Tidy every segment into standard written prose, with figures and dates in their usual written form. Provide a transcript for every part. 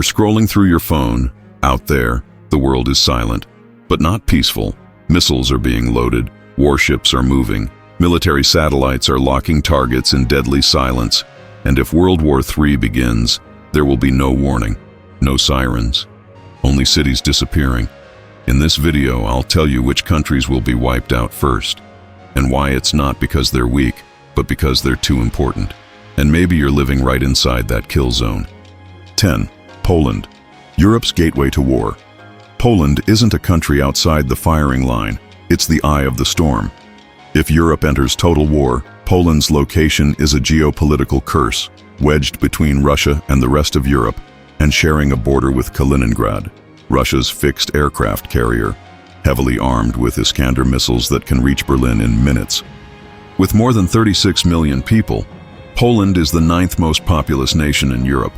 You're scrolling through your phone. Out there, the world is silent, but not peaceful. Missiles are being loaded, warships are moving, military satellites are locking targets in deadly silence, and if World War III begins, there will be no warning, no sirens, only cities disappearing. In this video, I'll tell you which countries will be wiped out first, and why it's not because they're weak, but because they're too important. And maybe you're living right inside that kill zone. 10. Poland, Europe's gateway to war. Poland isn't a country outside the firing line, it's the eye of the storm. If Europe enters total war, Poland's location is a geopolitical curse, wedged between Russia and the rest of Europe, and sharing a border with Kaliningrad, Russia's fixed aircraft carrier, heavily armed with Iskander missiles that can reach Berlin in minutes. With more than 36 million people, Poland is the 9th most populous nation in Europe.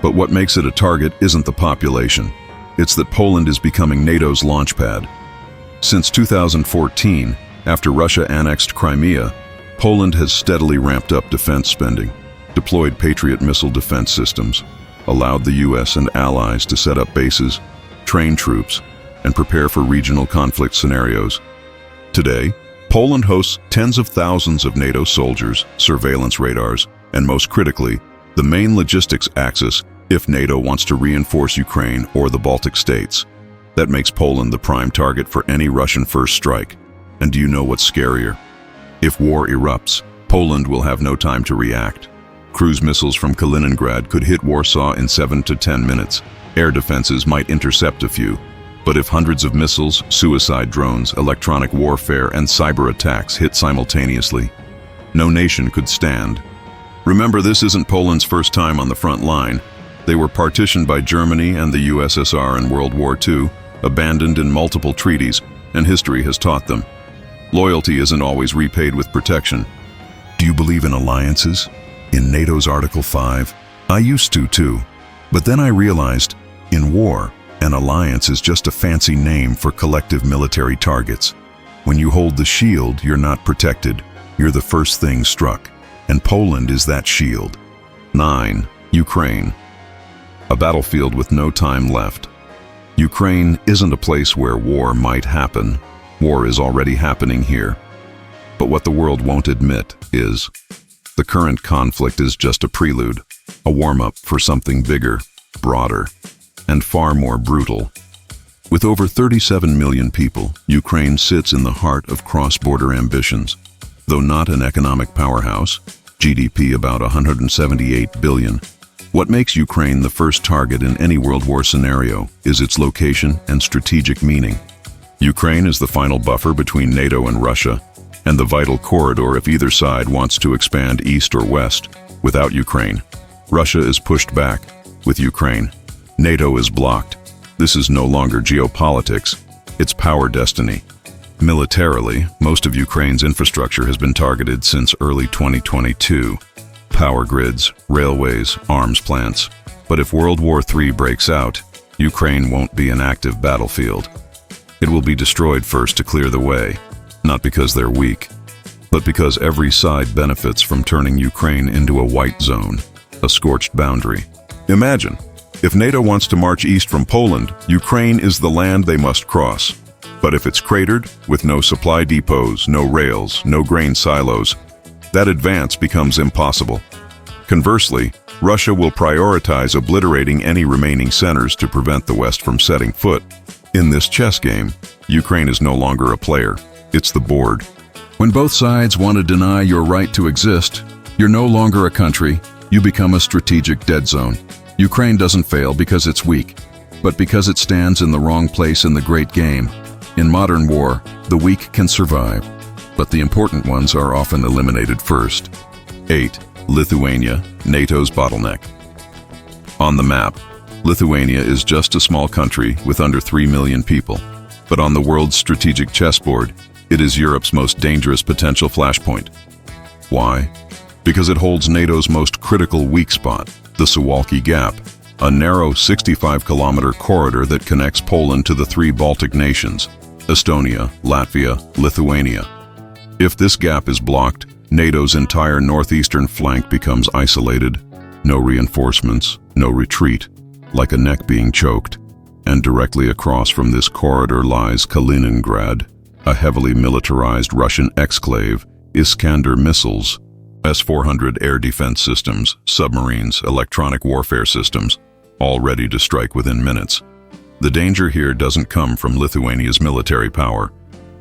But what makes it a target isn't the population. It's that Poland is becoming NATO's launchpad. Since 2014, after Russia annexed Crimea, Poland has steadily ramped up defense spending, deployed Patriot missile defense systems, allowed the US and allies to set up bases, train troops, and prepare for regional conflict scenarios. Today, Poland hosts tens of thousands of NATO soldiers, surveillance radars, and most critically, the main logistics axis if NATO wants to reinforce Ukraine or the Baltic states. That makes Poland the prime target for any Russian first strike. And do you know what's scarier? If war erupts, Poland will have no time to react. Cruise missiles from Kaliningrad could hit Warsaw in 7 to 10 minutes. Air defenses might intercept a few. But if hundreds of missiles, suicide drones, electronic warfare, and cyber attacks hit simultaneously, no nation could stand. Remember, this isn't Poland's first time on the front line. They were partitioned by Germany and the USSR in World War II, abandoned in multiple treaties, and history has taught them. Loyalty isn't always repaid with protection. Do you believe in alliances? In NATO's Article 5? I used to too. But then I realized, in war, an alliance is just a fancy name for collective military targets. When you hold the shield, you're not protected. You're the first thing struck. And Poland is that shield. 9. Ukraine. A battlefield with no time left. Ukraine isn't a place where war might happen. War is already happening here. But what the world won't admit is, the current conflict is just a prelude, a warm-up for something bigger, broader, and far more brutal. With over 37 million people, Ukraine sits in the heart of cross-border ambitions. Though not an economic powerhouse, GDP about 178 billion, what makes Ukraine the first target in any World War scenario is its location and strategic meaning. Ukraine is the final buffer between NATO and Russia, and the vital corridor if either side wants to expand east or west. Without Ukraine, Russia is pushed back. With Ukraine, NATO is blocked. This is no longer geopolitics, it's power destiny. Militarily, most of Ukraine's infrastructure has been targeted since early 2022. Power grids, railways, arms plants. But if World War III breaks out, Ukraine won't be an active battlefield. It will be destroyed first to clear the way, not because they're weak, but because every side benefits from turning Ukraine into a white zone, a scorched boundary. Imagine, if NATO wants to march east from Poland, Ukraine is the land they must cross. But if it's cratered, with no supply depots, no rails, no grain silos, that advance becomes impossible. Conversely, Russia will prioritize obliterating any remaining centers to prevent the West from setting foot. In this chess game, Ukraine is no longer a player, it's the board. When both sides want to deny your right to exist, you're no longer a country, you become a strategic dead zone. Ukraine doesn't fail because it's weak, but because it stands in the wrong place in the great game. In modern war, the weak can survive, but the important ones are often eliminated first. 8. Lithuania, NATO's bottleneck. On the map, Lithuania is just a small country with under 3 million people, but on the world's strategic chessboard, it is Europe's most dangerous potential flashpoint. Why? Because it holds NATO's most critical weak spot, the Suwalki Gap, a narrow 65-kilometer corridor that connects Poland to the 3 Baltic nations, Estonia, Latvia, Lithuania. If this gap is blocked, NATO's entire northeastern flank becomes isolated. No reinforcements, no retreat. like a neck being choked. And directly across from this corridor lies Kaliningrad, a heavily militarized Russian exclave, Iskander missiles, S-400 air defense systems, submarines, electronic warfare systems, all ready to strike within minutes. The danger here doesn't come from Lithuania's military power,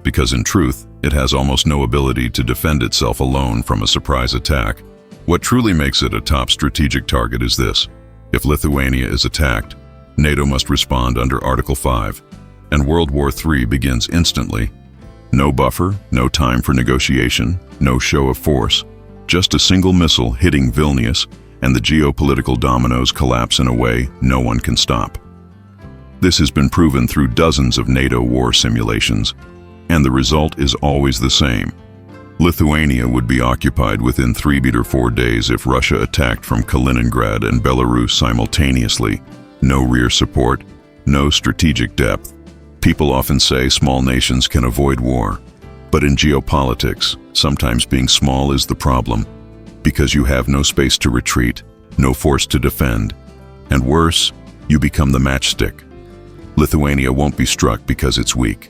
because in truth, it has almost no ability to defend itself alone from a surprise attack. What truly makes it a top strategic target is this: if Lithuania is attacked, NATO must respond under Article 5, and World War III begins instantly. No buffer, no time for negotiation, no show of force. Just a single missile hitting Vilnius, and the geopolitical dominoes collapse in a way no one can stop. This has been proven through dozens of NATO war simulations, and the result is always the same. Lithuania would be occupied within 3 or 4 days if Russia attacked from Kaliningrad and Belarus simultaneously. No rear support, no strategic depth. People often say small nations can avoid war. But in geopolitics, sometimes being small is the problem, because you have no space to retreat, no force to defend. And worse, you become the matchstick. Lithuania won't be struck because it's weak.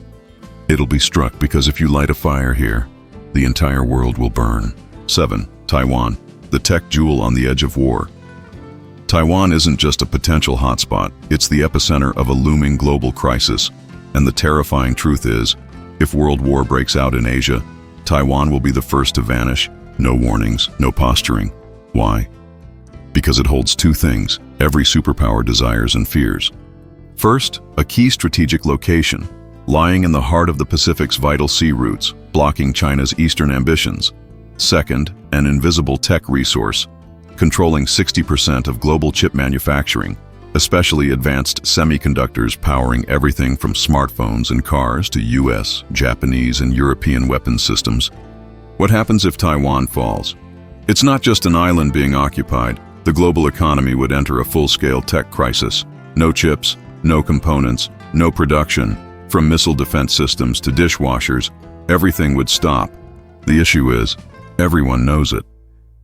It'll be struck because if you light a fire here, the entire world will burn. 7. Taiwan, the tech jewel on the edge of war. Taiwan isn't just a potential hotspot, it's the epicenter of a looming global crisis. And the terrifying truth is, if World War breaks out in Asia, Taiwan will be the first to vanish. No warnings, no posturing. Why? Because it holds two things every superpower desires and fears. First, a key strategic location, lying in the heart of the Pacific's vital sea routes, blocking China's eastern ambitions. Second, an invisible tech resource, controlling 60% of global chip manufacturing, especially advanced semiconductors powering everything from smartphones and cars to US, Japanese, and European weapons systems. What happens if Taiwan falls? It's not just an island being occupied. The global economy would enter a full-scale tech crisis. No chips, no components, no production. From missile defense systems to dishwashers, everything would stop. The issue is, everyone knows it.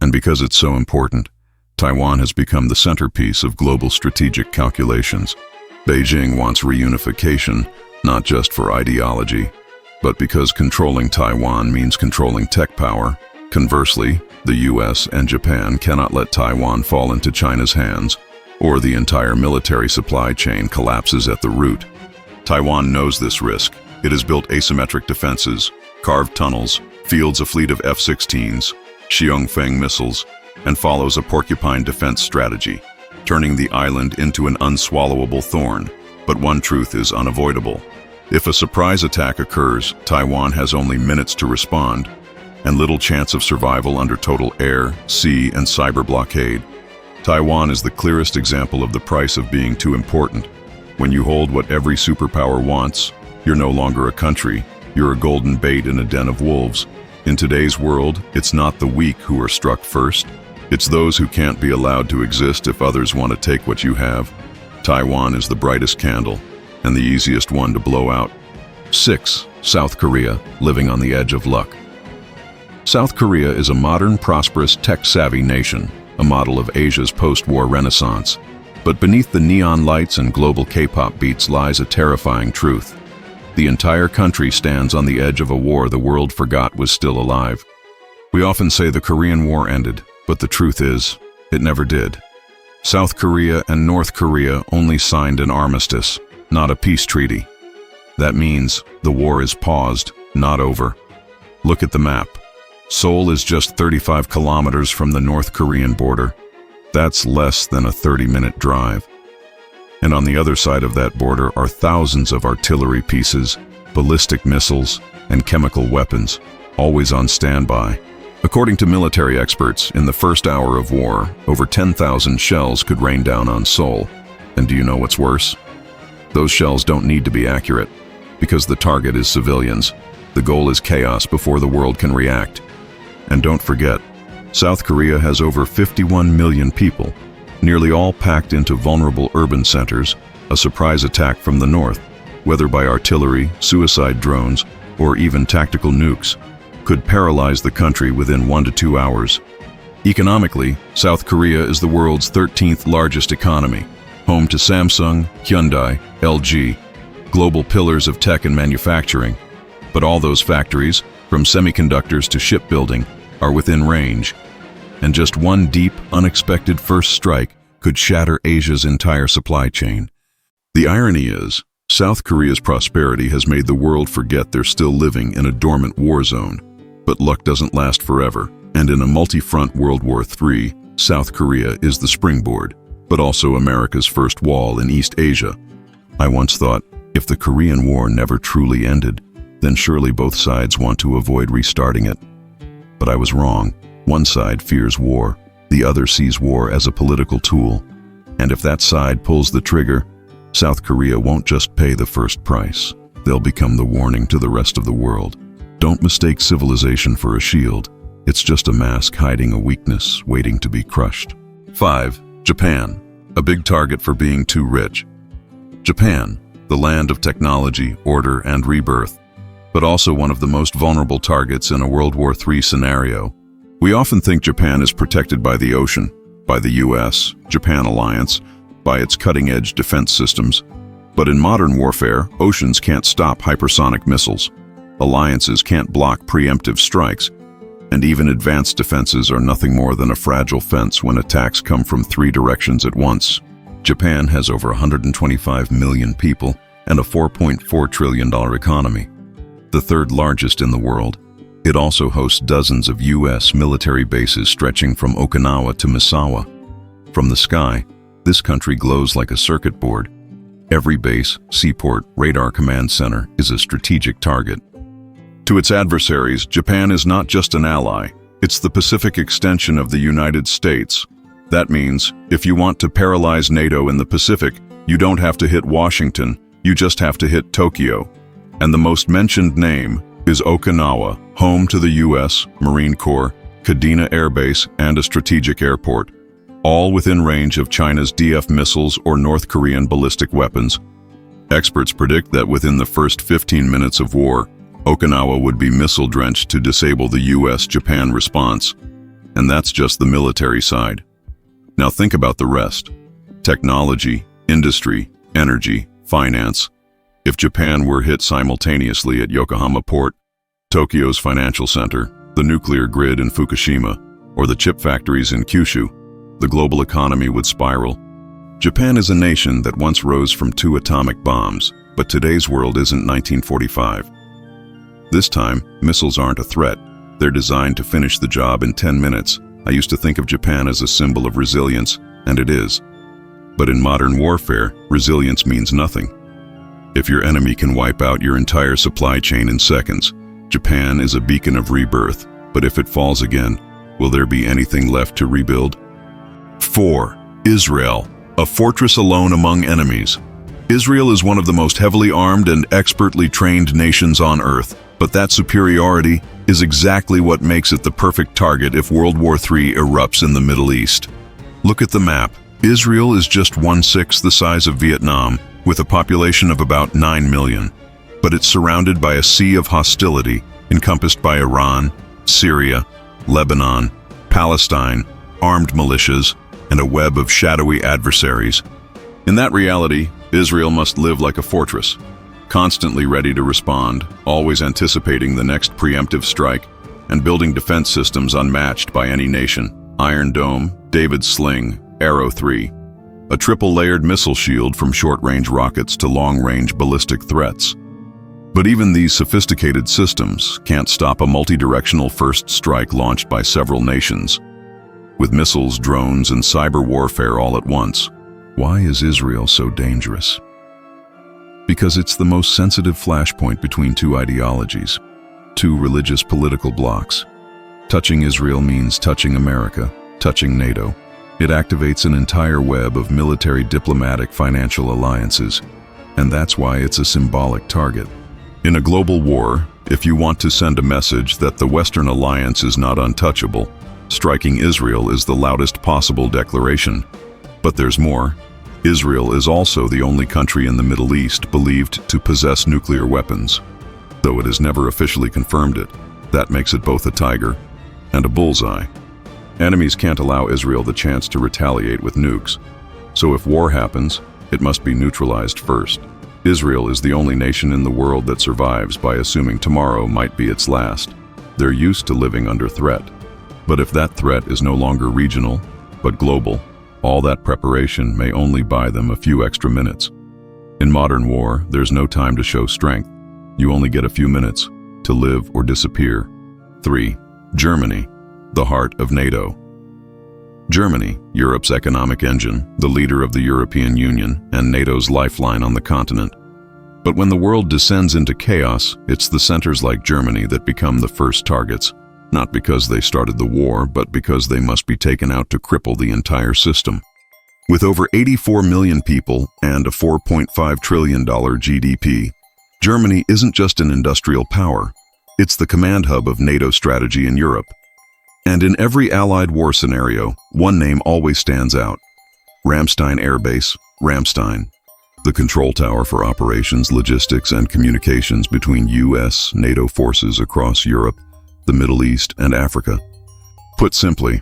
And because it's so important, Taiwan has become the centerpiece of global strategic calculations. Beijing wants reunification, not just for ideology, but because controlling Taiwan means controlling tech power. Conversely, the US and Japan cannot let Taiwan fall into China's hands, or the entire military supply chain collapses at the root. Taiwan knows this risk. It has built asymmetric defenses, carved tunnels, fields a fleet of F-16s, Xiongfeng missiles, and follows a porcupine defense strategy, turning the island into an unswallowable thorn. But one truth is unavoidable. If a surprise attack occurs, Taiwan has only minutes to respond, and little chance of survival under total air, sea, and cyber blockade. Taiwan is the clearest example of the price of being too important. When you hold what every superpower wants, you're no longer a country, you're a golden bait in a den of wolves. In today's world, it's not the weak who are struck first. It's those who can't be allowed to exist if others want to take what you have. Taiwan is the brightest candle, and the easiest one to blow out. 6. South Korea, living on the edge of luck. South Korea is a modern, prosperous, tech-savvy nation, a model of Asia's post-war renaissance. But beneath the neon lights and global K-pop beats lies a terrifying truth. The entire country stands on the edge of a war the world forgot was still alive. We often say the Korean War ended, but the truth is, it never did. South Korea and North Korea only signed an armistice, not a peace treaty. That means the war is paused, not over. Look at the map. Seoul is just 35 kilometers from the North Korean border. That's less than a 30-minute drive. And on the other side of that border are thousands of artillery pieces, ballistic missiles, and chemical weapons, always on standby. According to military experts, in the first hour of war, over 10,000 shells could rain down on Seoul. And do you know what's worse? Those shells don't need to be accurate, because the target is civilians. The goal is chaos before the world can react. And don't forget, South Korea has over 51 million people, nearly all packed into vulnerable urban centers. A surprise attack from the north, whether by artillery, suicide drones, or even tactical nukes, could paralyze the country within 1 to 2 hours. Economically, South Korea is the world's 13th largest economy, home to Samsung, Hyundai, LG, global pillars of tech and manufacturing. But all those factories, from semiconductors to shipbuilding, are within range. And just one deep, unexpected first strike could shatter Asia's entire supply chain. The irony is, South Korea's prosperity has made the world forget they're still living in a dormant war zone. But luck doesn't last forever, and in a multi-front World War III, South Korea is the springboard, but also America's first wall in East Asia. I once thought, if the Korean War never truly ended, then surely both sides want to avoid restarting it. But I was wrong. One side fears war, the other sees war as a political tool. And if that side pulls the trigger, South Korea won't just pay the first price. They'll become the warning to the rest of the world. Don't mistake civilization for a shield. It's just a mask hiding a weakness waiting to be crushed. 5. Japan, a big target for being too rich. Japan, the land of technology, order, and rebirth, but also one of the most vulnerable targets in a World War III scenario. We often think Japan is protected by the ocean, by the US, Japan alliance, by its cutting-edge defense systems. But in modern warfare, oceans can't stop hypersonic missiles. Alliances can't block preemptive strikes, and even advanced defenses are nothing more than a fragile fence when attacks come from 3 directions at once. Japan has over 125 million people and a $4.4 trillion economy, the third largest in the world. It also hosts dozens of U.S. military bases stretching from Okinawa to Misawa. From the sky, this country glows like a circuit board. Every base, seaport, radar command center is a strategic target. To its adversaries, Japan is not just an ally, it's the Pacific extension of the United States. That means, if you want to paralyze NATO in the Pacific, you don't have to hit Washington, you just have to hit Tokyo. And the most mentioned name is Okinawa, home to the U.S. Marine Corps, Kadena Air Base, and a strategic airport, all within range of China's DF missiles or North Korean ballistic weapons. Experts predict that within the first 15 minutes of war, Okinawa would be missile-drenched to disable the U.S.-Japan response. And that's just the military side. Now think about the rest. Technology, industry, energy, finance. If Japan were hit simultaneously at Yokohama Port, Tokyo's financial center, the nuclear grid in Fukushima, or the chip factories in Kyushu, the global economy would spiral. Japan is a nation that once rose from 2 atomic bombs, but today's world isn't 1945. This time, missiles aren't a threat. They're designed to finish the job in 10 minutes. I used to think of Japan as a symbol of resilience, and it is. But in modern warfare, resilience means nothing. If your enemy can wipe out your entire supply chain in seconds, Japan is a beacon of rebirth. But if it falls again, will there be anything left to rebuild? 4. Israel, a fortress alone among enemies. Israel is one of the most heavily armed and expertly trained nations on Earth, but that superiority is exactly what makes it the perfect target if World War III erupts in the Middle East. Look at the map. Israel is just 1/6 the size of Vietnam, with a population of about 9 million. But it's surrounded by a sea of hostility, encompassed by Iran, Syria, Lebanon, Palestine, armed militias, and a web of shadowy adversaries. In that reality, Israel must live like a fortress, constantly ready to respond, always anticipating the next preemptive strike, and building defense systems unmatched by any nation. Iron Dome, David's Sling, Arrow 3. A triple-layered missile shield from short-range rockets to long-range ballistic threats. But even these sophisticated systems can't stop a multi-directional first strike launched by several nations. With missiles, drones, and cyber warfare all at once. Why is Israel so dangerous? Because it's the most sensitive flashpoint between 2 ideologies, 2 religious political blocs. Touching Israel means touching America, touching NATO. It activates an entire web of military, diplomatic, financial alliances, and that's why it's a symbolic target. In a global war, if you want to send a message that the Western alliance is not untouchable, striking Israel is the loudest possible declaration. But there's more. Israel is also the only country in the Middle East believed to possess nuclear weapons. Though it has never officially confirmed it, that makes it both a tiger and a bullseye. Enemies can't allow Israel the chance to retaliate with nukes. So if war happens, it must be neutralized first. Israel is the only nation in the world that survives by assuming tomorrow might be its last. They're used to living under threat. But if that threat is no longer regional, but global, all that preparation may only buy them a few extra minutes. In modern war, there's no time to show strength. You only get a few minutes to live or disappear. 3. Germany, the heart of NATO. Germany, Europe's economic engine, the leader of the European Union, and NATO's lifeline on the continent. But when the world descends into chaos, it's the centers like Germany that become the first targets, not because they started the war, but because they must be taken out to cripple the entire system. With over 84 million people and a $4.5 trillion GDP, Germany isn't just an industrial power, it's the command hub of NATO strategy in Europe. And in every Allied war scenario, one name always stands out. Ramstein Air Base, Ramstein, the control tower for operations, logistics, and communications between US, NATO forces across Europe, the Middle East, and Africa. Put simply,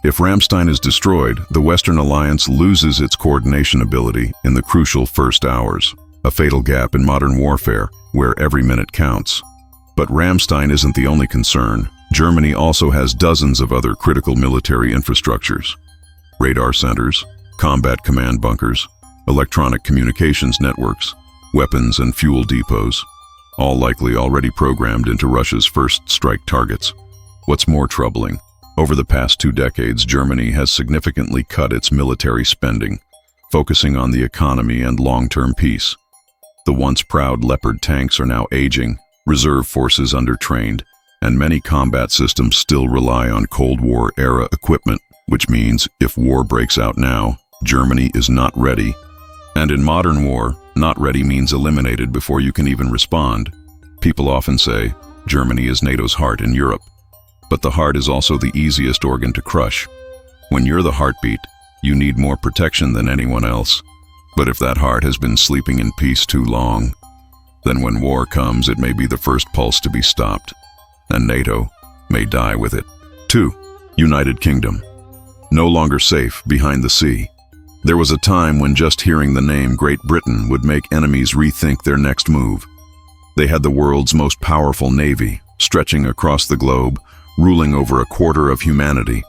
if Ramstein is destroyed, the Western Alliance loses its coordination ability in the crucial first hours, a fatal gap in modern warfare where every minute counts. But Ramstein isn't the only concern. Germany also has dozens of other critical military infrastructures: radar centers, combat command bunkers, electronic communications networks, weapons and fuel depots, all likely already programmed into Russia's first strike targets. What's more troubling, over the past 2 decades, Germany has significantly cut its military spending, focusing on the economy and long-term peace. The once proud Leopard tanks are now aging, reserve forces undertrained, and many combat systems still rely on Cold War-era equipment, which means if war breaks out now, Germany is not ready. And in modern war, not ready means eliminated before you can even respond. People often say, Germany is NATO's heart in Europe. But the heart is also the easiest organ to crush. When you're the heartbeat, you need more protection than anyone else. But if that heart has been sleeping in peace too long, then when war comes, it may be the first pulse to be stopped. And NATO may die with it. 2. United Kingdom. No longer safe behind the sea. There was a time when just hearing the name Great Britain would make enemies rethink their next move. They had the world's most powerful navy, stretching across the globe, ruling over a quarter of humanity.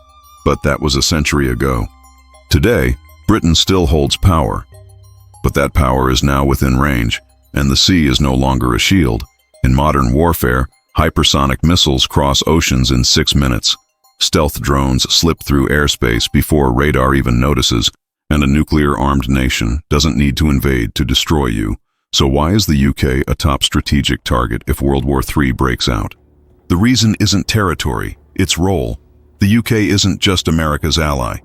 But that was a century ago. Today, Britain still holds power. But that power is now within range, and the sea is no longer a shield. In modern warfare, hypersonic missiles cross oceans in 6 minutes. Stealth drones slip through airspace before radar even notices, and a nuclear-armed nation doesn't need to invade to destroy you. So why is the UK a top strategic target if World War III breaks out? The reason isn't territory, it's role. The UK isn't just America's ally.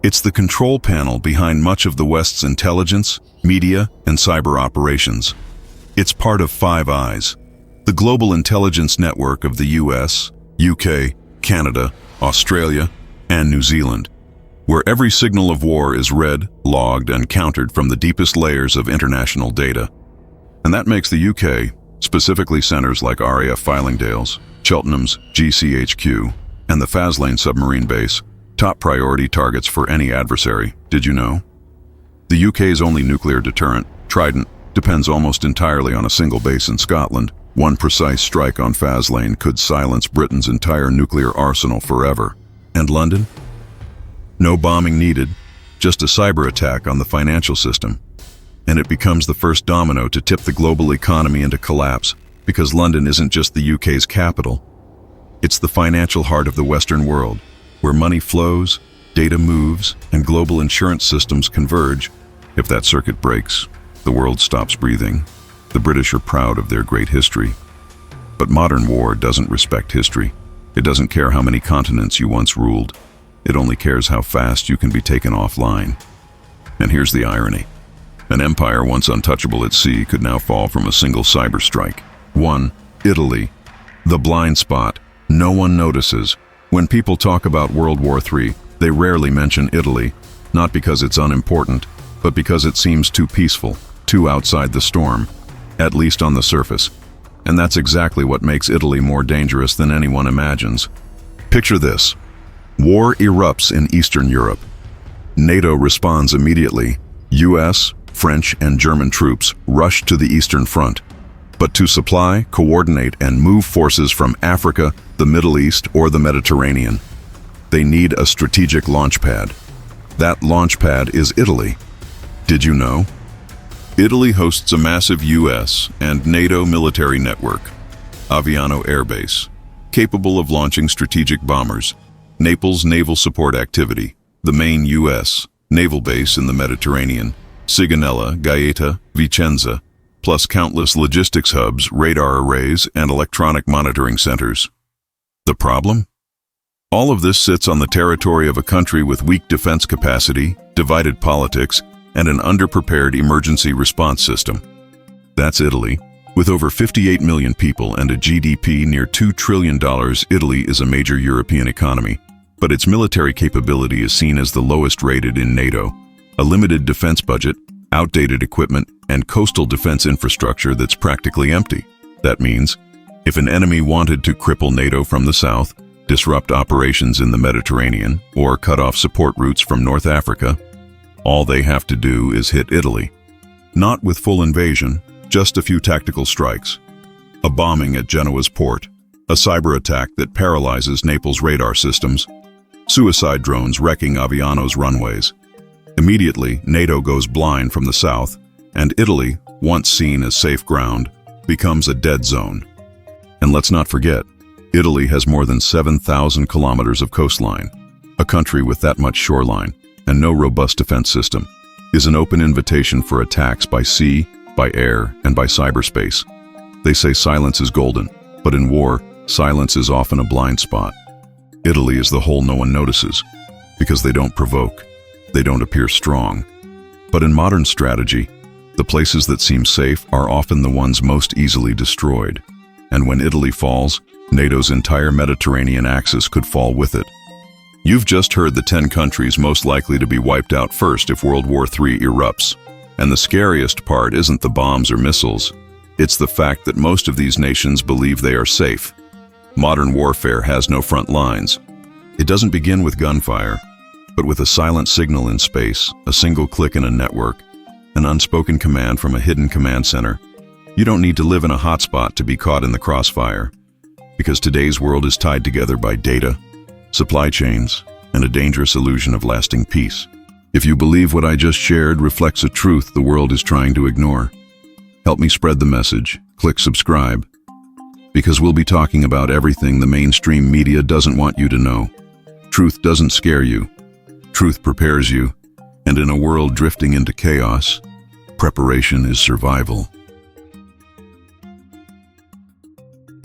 It's the control panel behind much of the West's intelligence, media, and cyber operations. It's part of Five Eyes, the global intelligence network of the US, UK, Canada, Australia, and New Zealand, where every signal of war is read, logged, and countered from the deepest layers of international data. And that makes the UK, specifically centers like RAF Fylingdales, Cheltenham's GCHQ, and the Faslane submarine base, top priority targets for any adversary. Did you know? The UK's only nuclear deterrent, Trident, depends almost entirely on a single base in Scotland. One precise strike on Faslane could silence Britain's entire nuclear arsenal forever. And London? No bombing needed, just a cyber attack on the financial system. And it becomes the first domino to tip the global economy into collapse, because London isn't just the UK's capital. It's the financial heart of the Western world, where money flows, data moves, and global insurance systems converge. If that circuit breaks, the world stops breathing. The British are proud of their great history. But modern war doesn't respect history. It doesn't care how many continents you once ruled. It only cares how fast you can be taken offline. And here's the irony. An empire once untouchable at sea could now fall from a single cyber strike. 1. Italy. The blind spot. No one notices. When people talk about World War III, they rarely mention Italy, not because it's unimportant, but because it seems too peaceful, too outside the storm, at least on the surface. And that's exactly what makes Italy more dangerous than anyone imagines. Picture this. War erupts in Eastern Europe. NATO responds immediately. US, French, and German troops rush to the Eastern Front. But to supply, coordinate, and move forces from Africa, the Middle East, or the Mediterranean, they need a strategic launchpad. That launchpad is Italy. Did you know? Italy hosts a massive US and NATO military network, Aviano Air Base, capable of launching strategic bombers, Naples Naval Support Activity, the main US naval base in the Mediterranean, Sigonella, Gaeta, Vicenza, plus countless logistics hubs, radar arrays, and electronic monitoring centers. The problem? All of this sits on the territory of a country with weak defense capacity, divided politics, and an underprepared emergency response system. That's Italy. With over 58 million people and a GDP near $2 trillion, Italy is a major European economy, but its military capability is seen as the lowest rated in NATO. A limited defense budget, outdated equipment, and coastal defense infrastructure that's practically empty. That means, if an enemy wanted to cripple NATO from the south, disrupt operations in the Mediterranean, or cut off support routes from North Africa, all they have to do is hit Italy. Not with full invasion, just a few tactical strikes. A bombing at Genoa's port, a cyber attack that paralyzes Naples' radar systems, suicide drones wrecking Aviano's runways. Immediately, NATO goes blind from the south, and Italy, once seen as safe ground, becomes a dead zone. And let's not forget, Italy has more than 7,000 kilometers of coastline. A country with that much shoreline and no robust defense system is an open invitation for attacks by sea, by air, and by cyberspace. They say silence is golden, but in war, silence is often a blind spot. Italy is the hole no one notices, because they don't provoke, they don't appear strong. But in modern strategy, the places that seem safe are often the ones most easily destroyed. And when Italy falls, NATO's entire Mediterranean axis could fall with it. You've just heard the 10 countries most likely to be wiped out first if World War III erupts. And the scariest part isn't the bombs or missiles. It's the fact that most of these nations believe they are safe. Modern warfare has no front lines. It doesn't begin with gunfire, but with a silent signal in space, a single click in a network, an unspoken command from a hidden command center. You don't need to live in a hotspot to be caught in the crossfire, because today's world is tied together by data, supply chains, and a dangerous illusion of lasting peace. If you believe what I just shared reflects a truth the world is trying to ignore, help me spread the message. Click subscribe, because we'll be talking about everything the mainstream media doesn't want you to know. Truth doesn't scare you. Truth prepares you, and in a world drifting into chaos, preparation is survival.